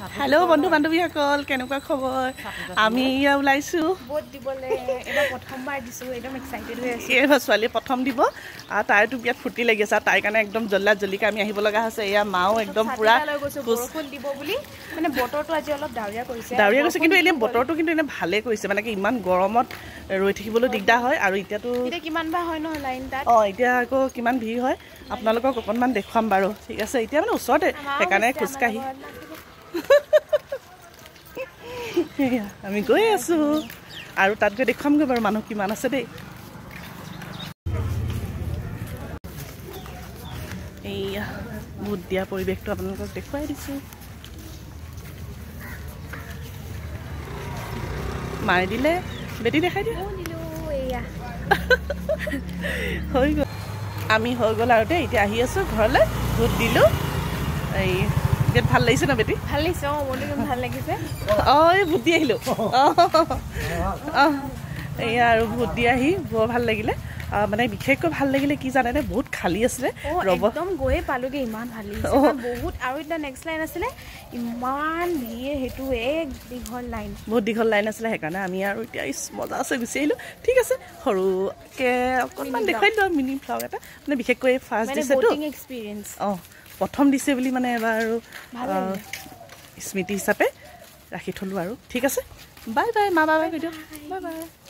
hello बंधु बान्धवीসকল কেনেকুৱা খবৰ আমি ইয়া ওলাইছো বহুত দিবলে এটা প্ৰথমবাৰ দিছো একদম এক্সাইটেড হৈ আছো এবা ছোৱালী প্ৰথম দিব আৰু তাইটো বিয়াত ফুটি লাগি আছে তাই কাৰণে একদম জল্লা জলিকা আমি আহিব লগা আছে এয়া মাও একদম পুৰা বৰষুণ দিব বুলি মানে বতৰটো আজি অলপ ডাৱৰীয়া কৰিছে কিন্তু এনে বতৰটো কিন্তু এনে ভালে কৰিছে মানে কি ইমান গৰমত ৰৈ থাকিবলৈ দিগদাৰ হয় আৰু এতিয়াটো এটা কিমান বা হয় ন লাইন তাত এতিয়া আকৌ কিমান ভিৰ হয় আপোনালোকক অকনমান দেখুৱাম বাৰু ঠিক আছে এতিয়া মানে ওচৰতে সেইকাৰণে খুচকাহি আমি গৈ আছো আৰু তাত গৈ দেখুৱামগৈ বাৰু মানুহ কিমান আছে দেই এইয়া বহুত দিয়া পৰিৱেশটো আপোনালোকক দেখুৱাই দিছো মাৰি দিলে বেটি দেখাই দিয়া হৈ গ'ল আমি হৈ গ'ল আৰু দেই এতিয়া আহি আছো ঘৰলৈ ভোট দিলো এই বিৰাট ভাল লাগিছে ন বেটি ভাল লাগিছে মনটো কিমান ভাল লাগিছে এই ভোট দি আহিলো এয়া আৰু ভোট দি আহি বৰ ভাল লাগিলে মানে বিশেষকৈ ভাল লাগিলে কি জানেনে বহুত খালী আছিলে একদম গৈয়ে পালোগে ইমান ভাল লাগিছে বহুত আৰু এটা নেক্সট লাইন আছিলে ইমান ভিৰ হেতু এক দীঘল লাইন বহুত দীঘল লাইন আছিলে সেইকাৰণে আমি আৰু এতিয়া মজা আছে গুচি আহিলো ঠিক আছে সৰুকে অকণমান দেখুৱাই দিওঁ মিনি ভ্লগ এটা মানে বিশেষকৈ ফাৰ্ষ্ট দিছেতো এক্সপিৰিয়েঞ্চ প্ৰথম দিছে বুলি মানে এবাৰ আৰু স্মৃতি হিচাপে ৰাখি থলো আৰু ঠিক আছে বাই বাই মা বাই কৈ দিওঁ বাই বাই